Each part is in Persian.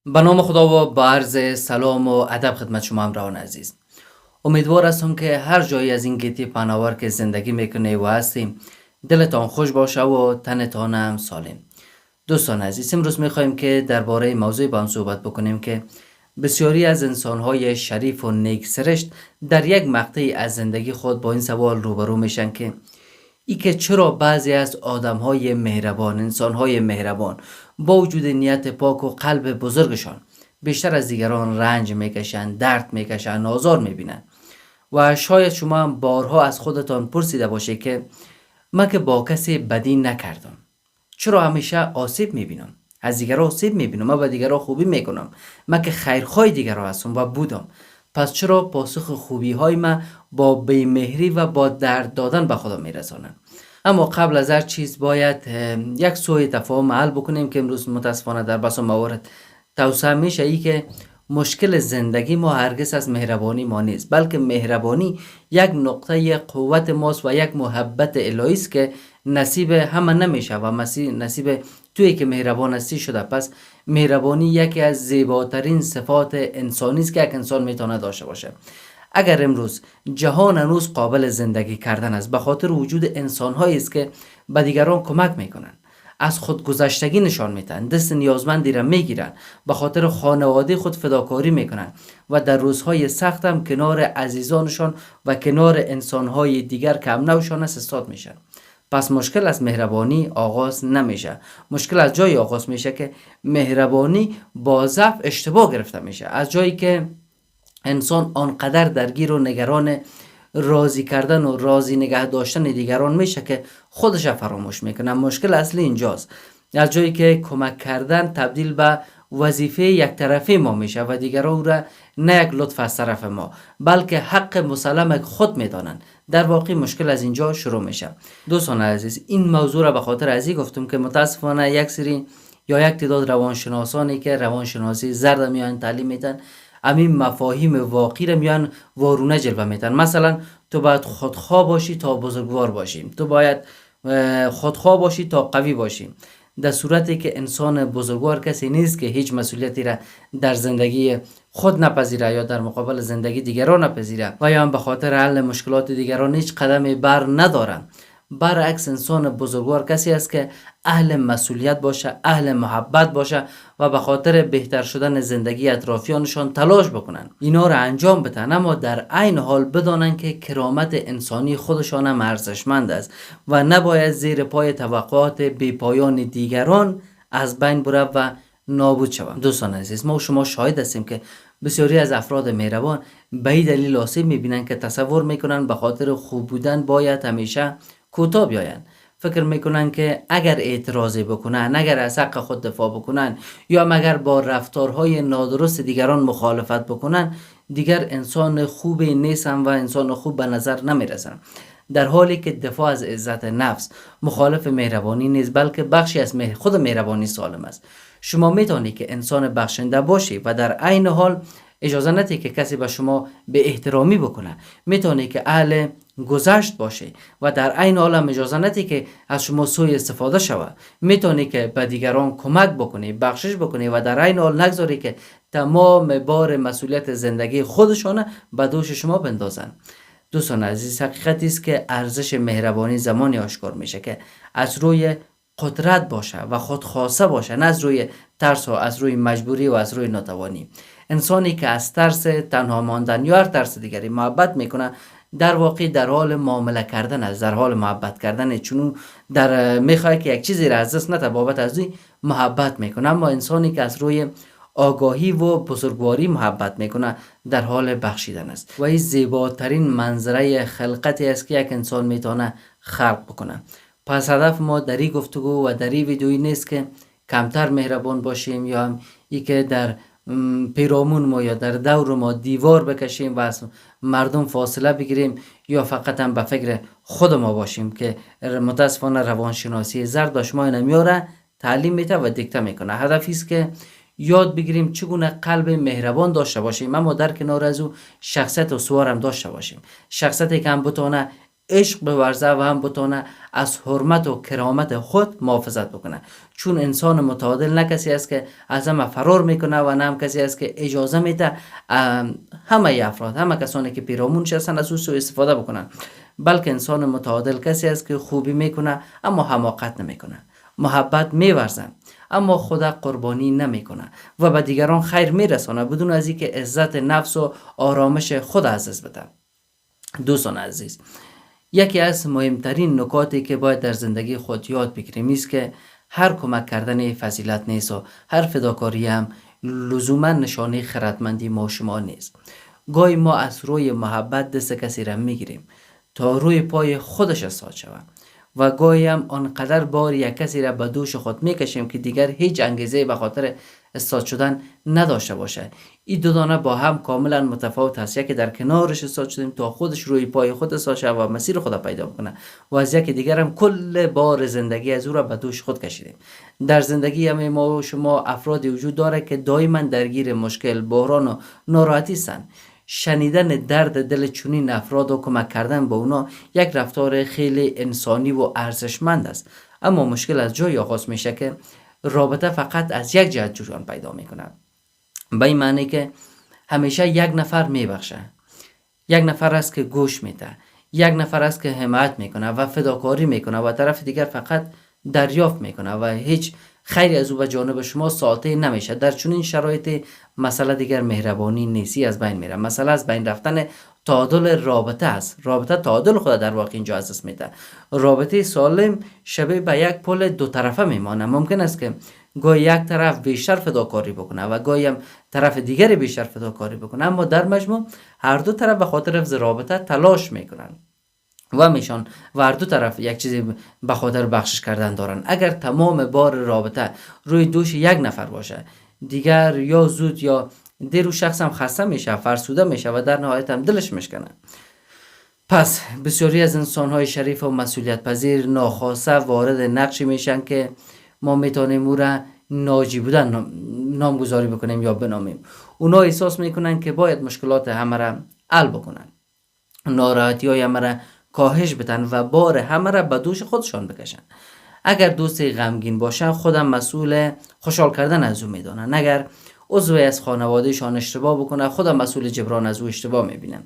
به نام خدا و با عرض سلام و ادب خدمت شما همراهان عزیز. امیدوار هستم که هر جایی از این گیتی پناور که زندگی میکنه و هستیم دلتان خوش باشه و تنتان هم سالم. دوستان عزیز، امروز میخوایم که درباره موضوعی با هم صحبت بکنیم که بسیاری از انسانهای شریف و نیک سرشت در یک مقطعی از زندگی خود با این سوال روبرو میشن که ای که چرا بعضی از آدمهای مهربان، انسانهای مهربان با وجود نیت پاک و قلب بزرگشان بیشتر از دیگران رنج میکشن، درد میکشن، آزار میبینن. و شاید شما هم بارها از خودتان پرسیده باشه که من که با کسی بدی نکردم، چرا همیشه آسیب میبینم؟ از دیگران آسیب میبینم، من به دیگران خوبی میکنم، من که خیرخواه دیگران هستم و بودم، پس چرا پاسخ خوبی های من با بیمهری و با درد دادن به خدا میرسانن؟ اما قبل از هر چیز باید یک سوء تفاهم حل بکنیم که امروز متاسفانه در بسا موارد توسعه میشه، ای که مشکل زندگی ما هرگز از مهربانی ما نیست، بلکه مهربانی یک نقطه قوت ماست و یک محبت الهی است که نصیب همه نمیشه و نصیب توی که مهربان هستی شده. پس مهربانی یکی از زیباترین صفات انسانی است که یک انسان میتونه داشته باشه. اگر امروز جهان هنوز قابل زندگی کردن است، به خاطر وجود انسان‌هایی است که به دیگران کمک میکنن، از خودگذشتگی نشان میدن، دست نیازمندی را میگیرن، به خاطر خانواده خود فداکاری میکنن و در روزهای سخت هم کنار عزیزانشان و کنار انسان‌های دیگر که هم نوشان است استاد میشن. پس مشکل از مهربانی آغاز نمیشه، مشکل از جای آغاز میشه که مهربانی با ضعف اشتباه گرفته میشه، از جایی که انسان آنقدر درگیر و نگران راضی کردن و راضی نگه داشتن دیگران میشه که خودش فراموش میکنه. مشکل اصلی اینجاست، از جایی که کمک کردن تبدیل به وظیفه یک طرفه ما میشه و دیگران را نه یک لطف از طرف ما بلکه حق مسلم خود میدانند، در واقع مشکل از اینجا شروع میشه. دوستان عزیز، این موضوع را به خاطر ازی گفتم که متاسفانه یک سری یا یک تعداد روانشناسانی که روانشناسی زرد میان تعلیم میدن، همین مفاهیم واقعی رو میان وارونه جلوه میدن. مثلا تو باید خودخواه باشی تا بزرگوار باشی، تو باید خودخواه باشی تا قوی باشی، در صورتی که انسان بزرگوار کسی نیست که هیچ مسئولیتی را در زندگی خود نپذیره یا در مقابل زندگی دیگران نپذیره و یا هم به خاطر حل مشکلات دیگران هیچ قدمی بر نداره. برعکس انسان بزرگوار کسی است که اهل مسئولیت باشه، اهل محبت باشه و به خاطر بهتر شدن زندگی اطرافیانشان تلاش بکنن، اینا رو انجام بدن، اما در عین حال بدانن که کرامت انسانی خودشان هم ارزشمند است و نباید زیر پای توقعات بی‌پایان دیگران از بین بره و نابود شوند. دوستان عزیز، ما و شما شاهد هستیم که بسیاری از افراد مهربان به این دلیل آسیب میبینن که تصور میکنن به خاطر خوب بودن باید همیشه کوتاه بیاین. فکر میکنن که اگر اعتراضی بکنن، اگر از حق خود دفاع بکنن یا مگر با رفتارهای نادرست دیگران مخالفت بکنن، دیگر انسان خوبی نیستن و انسان خوب به نظر نمیرسن، در حالی که دفاع از عزت نفس مخالف مهربانی نیست بلکه بخشی از خود مهربانی سالم است. شما میتونی که انسان بخشنده باشی و در عین حال اجازه ندی که کسی به شما به احترامی بکنه، میتونی که اهل گذشت باشه و در عین حال هم اجازه ندی که از شما سوء استفاده شوه، میتونی که به دیگران کمک بکنی، بخشش بکنی و در عین حال نگذاری که تمام بار مسئولیت زندگی خودشونه به دوش شما بندازن. دوستان عزیز، حقیقتی است که ارزش مهربانی زمانی آشکار میشه که از روی قدرت باشه و خودخواسته باشه، نه از روی ترس و از روی مجبوری و از روی ناتوانی. انسانی که از ترس تنها ماندن یا هر ترس دیگری محبت میکنه، در واقع در حال معامله کردن است، در حال محبت کردن، چون در میخواد که یک چیزی را از دست نده بابت از این محبت میکنه. اما انسانی که از روی آگاهی و بزرگواری محبت میکنه در حال بخشیدن است و این زیباترین منظره خلقتی است که یک انسان میتونه خلق بکنه. پس هدف ما در این گفتگو و در این ویدیویی نیست که کمتر مهربان باشیم یا هم ای که در پیرامون ما یا در دور ما دیوار بکشیم و از مردم فاصله بگیریم یا فقط هم به فکر خود ما باشیم که متاسفانه روانشناسی زرد به شما نمیاره تعلیم میده و دیکته میکنه. هدفی است که یاد بگیریم چگونه قلب مهربان داشته باشیم، اما در کنار از او شخصیت و سوار هم داشته باشیم، شخصیتی که هم بتونه عشق بورزه و هم بتونه از حرمت و کرامت خود محافظت بکنه. چون انسان متعادل نه کسی است که از همه فرار میکنه و نه هم کسی است که اجازه میده همه افراد، همه کسانی که پیرامونش هستن از او سوء استفاده بکنن. بلکه انسان متعادل کسی است که خوبی میکنه اما حماقت نمیکنه، محبت میورزه اما خود قربانی نمیکنه و به دیگران خیر میرسانه بدون از اینکه عزت نفس و آرامش خود عزیز بده. دوستان عزیز، یکی از مهمترین نکاتی که باید در زندگی خود یاد بگیریم است که هر کمک کردن فضیلت نیست و هر فداکاری هم لزوما نشانه خردمندی ما شما نیست. گاهی ما از روی محبت دست کسی را میگیریم تا روی پای خودش استاد شود و گاهی هم آنقدر بار یک کسی را به دوش خود میکشیم که دیگر هیچ انگیزه به خاطر استاد شدن نداشته باشه. این دو دانه با هم کاملا متفاوت هست. یکی در کنارش استاد شدیم تا خودش روی پای خود استاد شود و مسیر خود پیدا بکنه و از یکی دیگر هم کل بار زندگی از او را به دوش خود کشیدیم. در زندگی همه ما و شما افرادی وجود داره که دائما درگیر مشکل، بحران و ناراحتی هستند. شنیدن درد دل چنین افراد و کمک کردن به اونا یک رفتار خیلی انسانی و ارزشمند است. اما مشکل از جای آغاز میشه که رابطه فقط از یک جهت جریان پیدا میکنه. به این معنی که همیشه یک نفر میبخشه، یک نفر است که گوش میده، یک نفر است که حمایت میکنه و فداکاری میکنه و طرف دیگر فقط دریافت میکنه و هیچ خیری از او به جانب شما ساطع نمیشه. در چنین شرایط مسئله دیگر مهربانی نیستی از بین میره. مسئله از بین رفتن تعادل رابطه است. رابطه تعادل خود در واقع اینجا از دست میده. رابطه سالم شبیه به یک پل دو طرفه میمانه. ممکن است که گاهی یک طرف بیشتر فداکاری بکنه و گاهی هم طرف دیگری بیشتر فداکاری بکنه، اما در مجموع هر دو طرف به خاطر حفظ رابطه تلاش میکنن و میشان و هر دو طرف یک چیزی به خاطر بخشش کردن دارن. اگر تمام بار رابطه روی دوش یک نفر باشه، دیگر یا زود یا دیر و شخص هم خسته میشه، فرسوده میشه و در نهایت هم دلش میشکنه. پس بسیاری از انسان‌های شریف و مسئولیت پذیر ناخواسته وارد نقشی میشن که ما میتونیم او را ناجی بودن نامگذاری بکنیم یا بنامیم. اونا احساس میکنن که باید مشکلات همه را حل بکنن، ناراحتی های همه را کاهش بدن و بار همه را به دوش خودشان بکشن. اگر دوستی غمگین باشن خودم مسئول خوشحال کردن از او میدانن. اگر عضوی از خانوادهشان اشتباه بکنه خودم مسئول جبران از او اشتباه میبینن.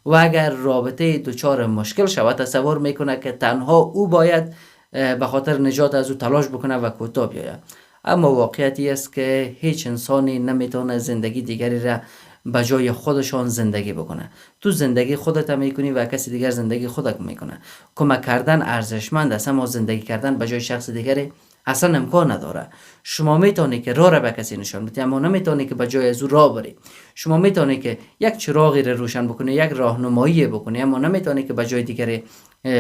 و اگر رابطه دچار مشکل شود تصور میکنه که تنها او باید به خاطر نجات از او تلاش بکنه و کوتاه بیاید. اما واقعیتی است که هیچ انسانی نمیتونه زندگی دیگری را به جای خودشان زندگی بکنه. تو زندگی خودت میکنی و کسی دیگر زندگی خودت میکنه. کمک کردن ارزشمند است اما زندگی کردن به جای شخص دیگری اصلا امکان نداره. شما میتونی که راه را به کسی نشان بدی اما نمیتونی که به جای از او راه بری. شما میتونی که یک چراغی را روشن بکنی، یک راهنمایی بکنی، اما نمیتونی که به جای دیگری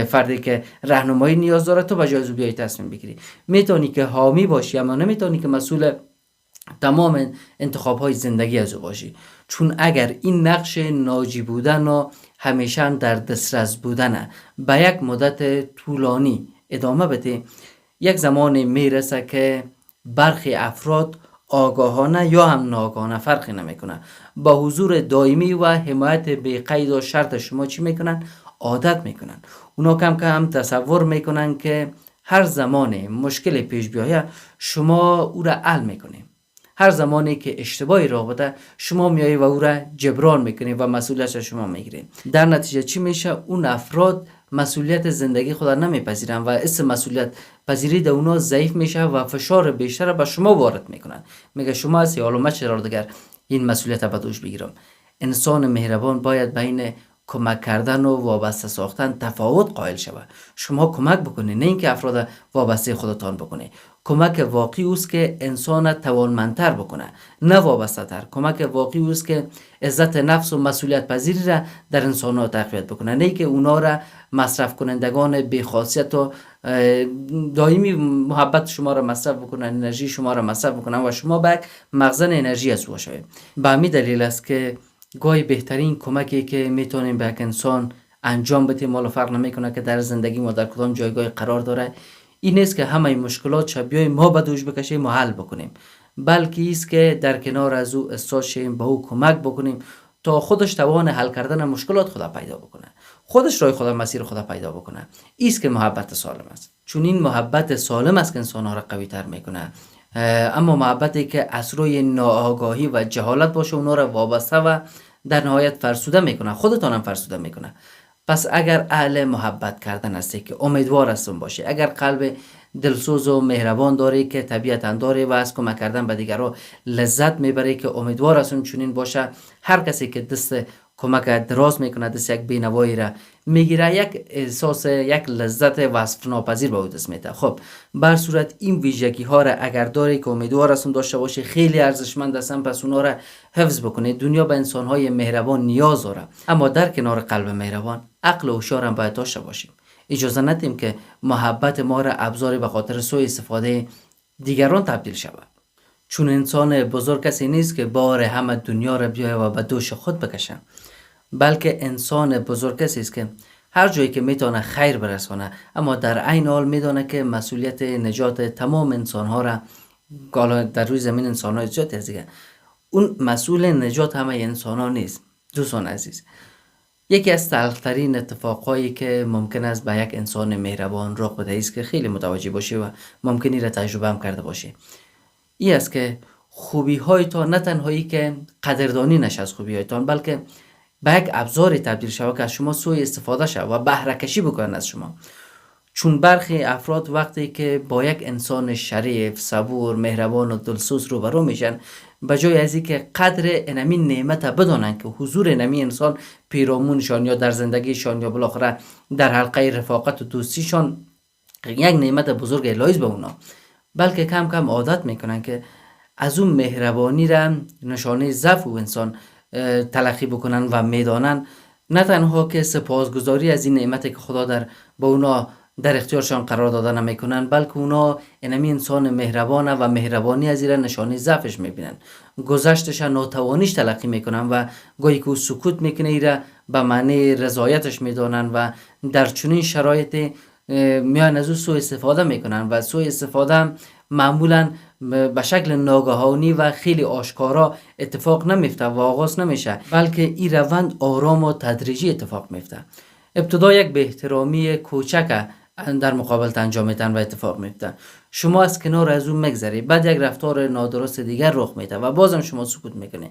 فردی که راهنمایی نیاز داره تو به جای از او بیای تصمیم بگیری. میتونی که حامی باشی اما نمیتونی که مسئول تمام انتخاب های زندگی از او باشی. چون اگر این نقش ناجی بودن و همیشه در دسترس بودن به یک مدت طولانی ادامه بده، یک زمانی میرسه که برخی افراد آگاهانه یا هم ناآگاهانه فرقی نمیکنه با حضور دائمی و حمایت بی قید و شرط شما چی میکنن؟ عادت میکنن. اونا کم کم تصور میکنن که هر زمان مشکل پیش بیاید شما او را حل میکنید. هر زمانی که اشتباهی راه بده شما میایی و او را جبران میکنی و مسئولیتش شما میگیری. در نتیجه چی میشه؟ اون افراد مسئولیت زندگی خود را نمیپذیرن و اسم مسئولیت پذیری در اونا ضعیف میشه و فشار بیشتر به شما وارد میکنن. میگه شما هستی حالا من چرا دیگر این مسئولیت به دوش بگیرم. انسان مهربان باید بین کمک کردن و وابسته ساختن تفاوت قائل شود. شما کمک بکنید، نه اینکه افراد وابسته خودتان بکنید. کمک واقعی است که انسان توانمندتر بکنه، نه وابسته تر. کمک واقعی است که عزت نفس و مسئولیت پذیری را در انسان‌ها تقویت بکنه، نه اینکه اونا را مصرف کنندگان بی‌خاصیت و دائمی محبت شما را مصرف بکنن، انرژی شما را مصرف بکنن و شما به مخزن انرژی از او شوید. به همین دلیل است که گاهی بهترین کمکی که میتونیم به یک انسان انجام بدیم، مال فرق نمیکنه که در زندگی ما در کدام جایگاه قرار داره، این نیست که همه مشکلات شبیه ما به دوش بکشیم و حل بکنیم، بلکه است که در کنار از او استاد شیم، به او کمک بکنیم تا خودش توان حل کردن مشکلات خدا پیدا بکنه، خودش راه خدا، مسیر خدا پیدا بکنه. ایست که محبت سالم است. چون این محبت سالم است که انسان‌ها را قوی تر میکنه. اما محبتی که از روی ناآگاهی و جهالت باشه اونها را وابسته و در نهایت فرسوده میکنه، خودتان هم فرسوده میکنه. پس اگر اهل محبت کردن هستی که امیدوار هستون باشی، اگر قلب دلسوز و مهربان داری که طبیعت داری و از کمک کردن به دیگران لذت میبری که امیدوار هستون چنین باشه، هر کسی که دست کمک دراز میکنه، دست یک بینوایی را میگیره، یک احساس، یک لذت وصف ناپذیر به او دست میده. خب بر صورت این ویژگی ها را اگر داری که امیدوار هستون داشته باشی، خیلی ارزشمند هستن، پس اونها را حفظ بکنید. دنیا به انسان های مهربان نیاز داره، اما در کنار قلب مهربان عقل و هوشیار هم باید داشته باشیم. اجازه ندیم که محبت ما را ابزاری به خاطر سوء استفاده دیگران تبدیل شود. چون انسان بزرگ کسی نیست که بار همه دنیا را بیاید و به دوش خود بکشه، بلکه انسان بزرگ کسی است که هر جایی که میتونه خیر برسانه، اما در عین حال میدونه که مسئولیت نجات تمام انسانها را، در روی زمین انسانها زیاد از دیگه، اون مسئول نجات همه انسانها نیست. دوستان عزیز، یکی از تلخترین اتفاقهایی که ممکن است به یک انسان مهربان رخ بده است که خیلی متوجه باشی و ممکنی را تجربه هم کرده باشی، این است که خوبی هایتان نه تنهایی که قدردانی نشه از خوبی هایتان، بلکه به یک ابزاری تبدیل شود که از شما سوء استفاده شود و بهره کشی بکنن از شما. چون برخی افراد وقتی که با یک انسان شریف، صبور، مهربان و دلسوز روبرو میشن، به جای از اینکه قدر انمی نعمت بدانند که حضور انمی انسان پیرامونشان یا در زندگیشان یا بالاخره در حلقه رفاقت و دوستیشان یک نعمت بزرگ الهی به اونا، بلکه کم کم عادت میکنن که از اون مهربانی را نشانه ضعف و انسان تلقی بکنن و میدانن نه تنها که سپاسگزاری از این نعمتی که خدا با اونا در اختیارشان قرار داده نمیکنن، بلکه اونا انمی انسان مهربانه و مهربانی از این نشانه ضعفش میبینن، گذشتش ناتوانیش تلقی میکنن و گاهی که او سکوت میکنه ایره به معنی رضایتش میدانن و در چنین شرایط میان از او سوء استفاده میکنن و سوء استفاده معمولا به شکل ناگهانی و خیلی آشکارا اتفاق نمیفته و آغاز نمیشه، بلکه این روند آرام و تدریجی اتفاق میفته. ابتدا یک به احترامی کوچک در مقابل انجام میدن و اتفاق میفته، شما از کنار از اون میگذری، بعد یک رفتار نادرست دیگر رخ میده و بازم شما سکوت میکنه،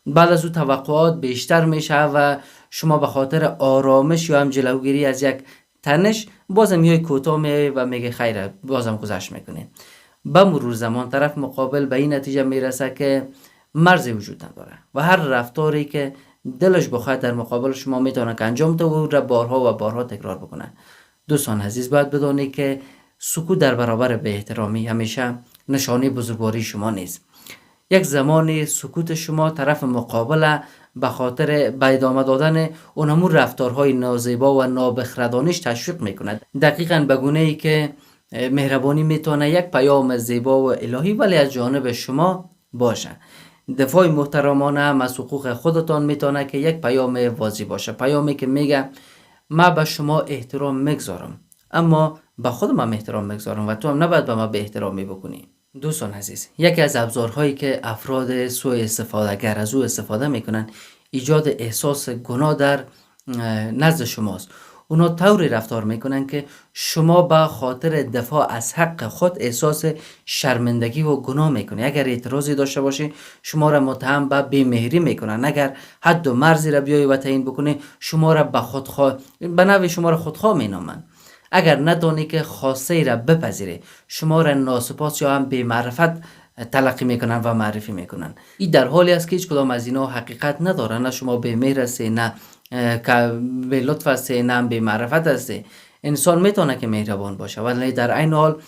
بعد از اون توقعات بیشتر میشه و شما به خاطر آرامش یا هم جلوگیری از یک تنش بازم میای کوتاه میای و میگه خیره، بازم گذشت میکنه. به مرور زمان طرف مقابل به این نتیجه میرسه که مرزی وجود نداره و هر رفتاری که دلش بخواد در مقابل شما میتونه که انجام بده و را بارها و بارها تکرار بکنه. دوستان عزیز، باید بدونید که سکوت در برابر به احترامی همیشه نشانه بزرگواری شما نیست. یک زمانی سکوت شما طرف مقابل به خاطر به ادامه دادن اونمون رفتارهای نازیبا و نابخردانش تشویق میکند، دقیقاً به گونه‌ای که مهربانی میتونه یک پیام زیبا و الهی ولی از جانب شما باشه. دفاع محترمانه هم از حقوق خودتان میتونه که یک پیام واضح باشه، پیامی که میگه من به شما احترام میگذارم اما به خودم هم احترام میگذارم و تو هم نباید به من به احترامی بکنی. دوستان عزیز، یکی از ابزارهایی که افراد سوء استفاده گر از او استفاده میکنن ایجاد احساس گناه در نزد شماست. اونا طوری رفتار میکنن که شما به خاطر دفاع از حق خود احساس شرمندگی و گناه میکنی. اگر اعتراضی داشته باشی شما را متهم به بی‌مهری میکنن، اگر حد و مرزی را بیایی و تعیین بکنی شما را به نوع شما را خودخواه مینامن. اگر ندانی که خواسته را بپذیری شما را ناسپاس یا هم بی‌معرفت تلقی میکنن و معرفی میکنن. این در حالی است که هیچ کدام از اینا حقیقت ندارن، نه شما بی‌مهر هستی، نه که به لطف هستی، نه به معرفت هستی. انسان میتونه که مهربان باشه ولی در عین حال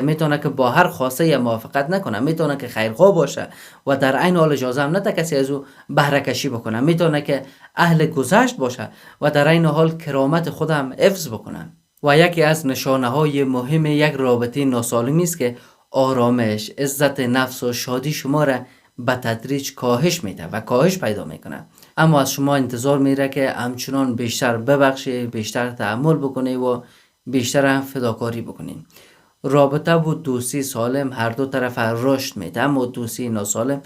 میتونه که با هر خواسته موافقت نکنه، میتونه که خیرخواه باشه و در عین حال اجازه هم نده کسی از او بهره کشی بکنه، میتونه که اهل گذشت باشه و در عین حال کرامت خودم حفظ بکنه. و یکی از نشانه های مهم یک رابطه ناسالمی است که آرامش، عزت نفس و شادی شما را به تدریج کاهش میده و کاهش پیدا میکنه. اما از شما انتظار میره که همچنان بیشتر ببخشی، بیشتر تحمل بکنی و بیشتر هم فداکاری بکنی. رابطه و دوستی سالم هر دو طرف رشد میده، اما دوستی ناسالم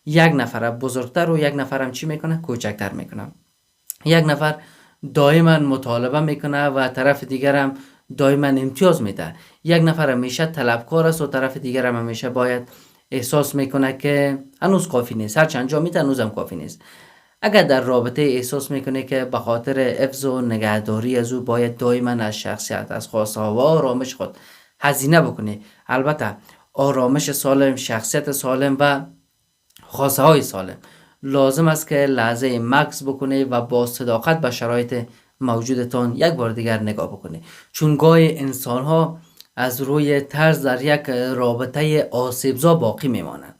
یک نفر بزرگتر و یک نفرم چی میکنه؟ کوچکتر میکنه. یک نفر دائما مطالبه میکنه و طرف دیگر هم دائما امتیاز میده. یک نفر همیشه طلبکار است و طرف دیگر هم همیشه باید احساس میکنه که هنوز کافی نیست، هر چند جا میده هنوزم کافی نیست. اگر در رابطه احساس میکنه که به خاطر حفظ و نگهداری از او باید دائما از شخصیت، از خواسته ها و آرامش خود هزینه بکنه، البته آرامش سالم، شخصیت سالم و خواسته های سالم، لازم است که لحظه مکث بکنه و با صداقت به شرایط موجودتان یک بار دیگر نگاه بکنه. چون گاهی انسان ها از روی ترس در یک رابطه آسیبزا باقی میمانند.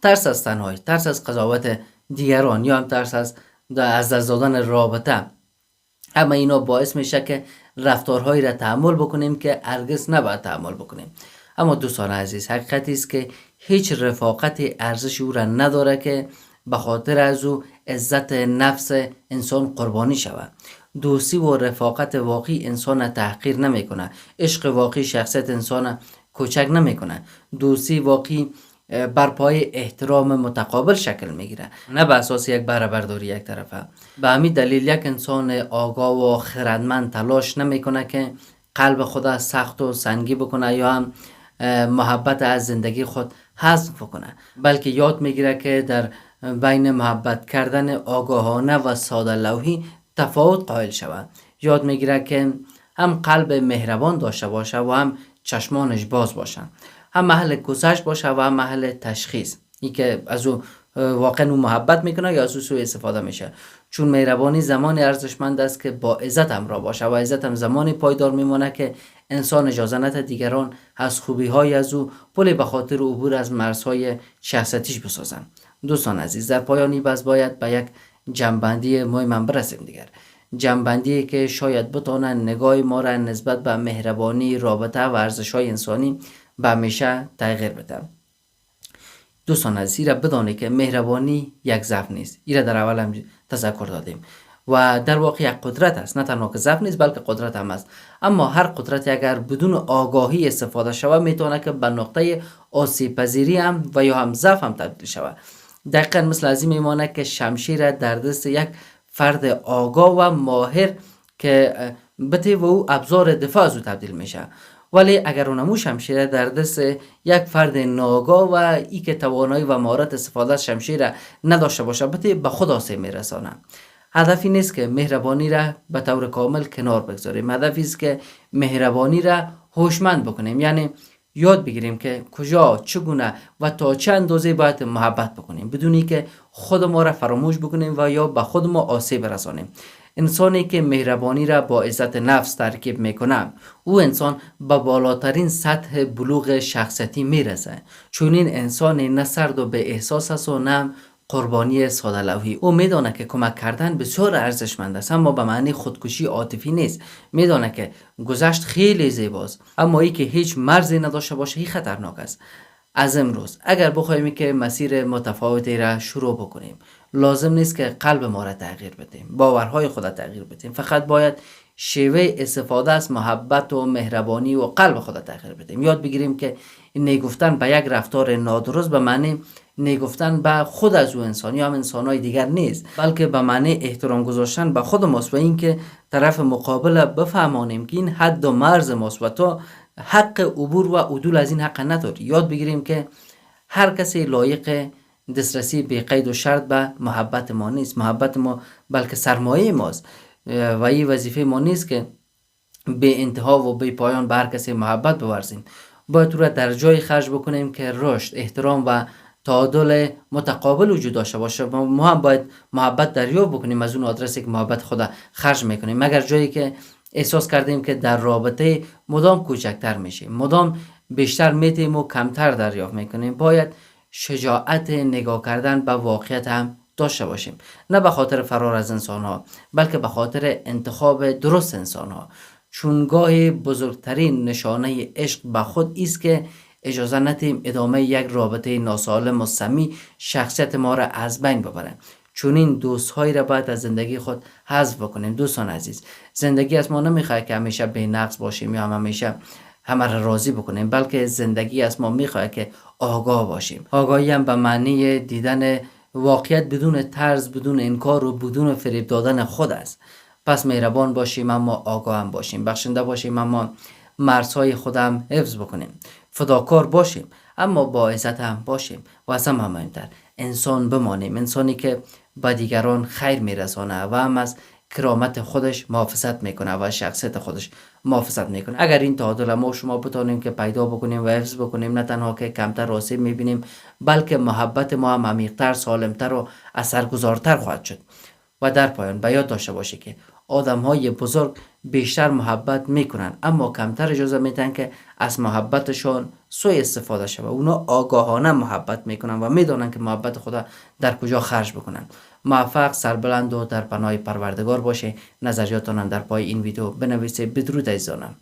ترس از تنهایی، ترس از قضاوت دیگران یا هم ترس از دست دادن رابطه، اما اینا باعث میشه که رفتارهایی را تحمل بکنیم که هرگز نباید تحمل بکنیم. اما دوستان عزیز، حقیقتی است که هیچ رفاقت ارزش او را نداره که به خاطر از او عزت نفس انسان قربانی شود. دوستی و رفاقت واقعی انسان تحقیر نمیکنه. عشق واقعی شخصیت انسان کوچک نمیکنه. دوستی واقعی بر پای احترام متقابل شکل میگیره، نه به اساس یک بهره برداری یک طرفه. به همین دلیل یک انسان آگاه و خردمند تلاش نمیکنه که قلب خود سخت و سنگی بکنه یا هم محبت از زندگی خود حذف کنه، بلکه یاد میگیره که در بین محبت کردن آگاهانه و ساده لوحی تفاوت قائل شود. یاد میگیره که هم قلب مهربان داشته باشه و هم چشمانش باز باشه، هم محل گذشت باشه و هم محل تشخیص، این که از او واقعا محبت میکنه یا از او سوء استفاده میشه. چون مهربانی زمانی ارزشمند است که با عزت همراه باشه و عزت هم زمانی پایدار میمونه که انسان اجازه نده دیگران از خوبی های از او پلی به خاطر عبور از مرزهای شخصیتیش بسازن. دوستان عزیز، در پایانی بس باید به یک جنبندی مهم برسیم دیگر، جنبندی که شاید بتونه نگاه ما را نسبت به مهربانی، رابطه و ارزش‌های انسانی به همیشه تغییر بده. دوستان عزیز، را بدانید که مهربانی یک ضعف نیست. این را در اول هم تذکر دادیم و در واقع یک قدرت است. نه تنها که ضعف نیست بلکه قدرت هم است. اما هر قدرتی اگر بدون آگاهی استفاده شود میتونه که به نقطه آسیب پذیری هم و یا هم ضعف هم تبدیل شود. دقیقاً مثل از این میمانه که شمشیر در دست یک فرد آگاه و ماهر که بته و او ابزار دفاع از او تبدیل میشه. ولی اگر اونمو شمشیر در دست یک فرد ناآگاه و ای که توانایی و مهارت استفاده از شمشیر نداشته باشه، بته به خود آسیب میرسانه. هدفی نیست که مهربانی را به طور کامل کنار بگذاریم. هدفی است که مهربانی را هوشمند بکنیم، یعنی یاد بگیریم که کجا، چگونه و تا چه اندازه باید محبت بکنیم بدونی که خود ما را فراموش بکنیم و یا به خود ما آسیب برسانیم. انسانی که مهربانی را با عزت نفس ترکیب میکنه، او انسان به بالاترین سطح بلوغ شخصیتی میرسه. چون این انسان نه سرد و به احساس است و نه قربانی ساده لوحی. او میدانه که کمک کردن بسیار ارزشمند است، اما به معنی خودکشی عاطفی نیست. میدانه که گذشت خیلی زیباست، اما ای که هیچ مرزی نداشته باشه هی خطرناک است. از امروز اگر بخوایم که مسیر متفاوتی را شروع بکنیم، لازم نیست که قلب ما را تغییر بدیم، باورهای خود را تغییر بدیم، فقط باید شیوه استفاده از محبت و مهربانی و قلب خود را تغییر بدیم. یاد بگیریم که نیگفتن به یک رفتار نادرست به معنی نیگفتن به خود از او انسان یا هم انسانهای دیگر نیست، بلکه به معنی احترام گذاشتن به خود ماست و این که طرف مقابل بفهمانیم که این حد و مرز ماست و تو حق عبور و عدول از این حق نداری. یاد بگیریم که هر کسی لایق دسترسی بی قید و شرط به محبت ما نیست. محبت ما بلکه سرمایه ماست و این وظیفه ما نیست که به انتها و به پایان به هر کسی محبت بورزیم. باید او را در جای خرج بکنیم که رشد، احترام و تعادل متقابل وجود داشته باشه. ما هم باید محبت دریافت بکنیم از اون آدرسی که محبت خدا خرج میکنیم، مگر جایی که احساس کردیم که در رابطه مدام کوچکتر میشیم، مدام بیشتر میتیم و کمتر دریافت میکنیم. باید شجاعت نگاه کردن به واقعیت هم داشته باشیم، نه به خاطر فرار از انسان ها بلکه به خاطر انتخاب درست انسان ها. چون گاهی بزرگترین نشانه عشق به خود است که اجازه ندیم ادامه یک رابطه ناسالم و سمی شخصیت ما را از بین ببره. چون این دوست‌هایی را باید از زندگی خود حذف بکنیم. دوستان عزیز، زندگی از ما نمیخواد که همیشه بی نقص باشیم یا هم همیشه همه را راضی بکنیم، بلکه زندگی از ما میخواد که آگاه باشیم. آگاهی هم به معنی دیدن واقعیت بدون طرز، بدون انکار و بدون فریب دادن خود است. پس مهربان باشیم اما آگاه هم باشیم، بخشنده باشیم اما مرزهای خودم حفظ بکنیم، فداکار باشیم اما با عزت هم باشیم و از هم مهمتر انسان بمانیم، انسانی که به دیگران خیر میرسانه و هم از کرامت خودش محافظت میکنه و شخصیت خودش محافظت میکنه. اگر این تعادل ما شما بتونیم که پیدا بکنیم و حفظ بکنیم، نه تنها که کمتر آسیب میبینیم، بلکه محبت ما هم عمیق‌تر، سالمتر و اثرگذارتر خواهد شد. و در پایان به یاد داشته باشه که آدم های بزرگ بیشتر محبت میکنن اما کمتر اجازه میدن که از محبتشون سوء استفاده شود. اونا آگاهانه محبت میکنن و میدونن که محبت خدا در کجا خرج بکنن. موفق، سربلند و در پناه پروردگار باشه. نظریاتتان در پای این ویدیو بنویسید. بدرود عزیزانم.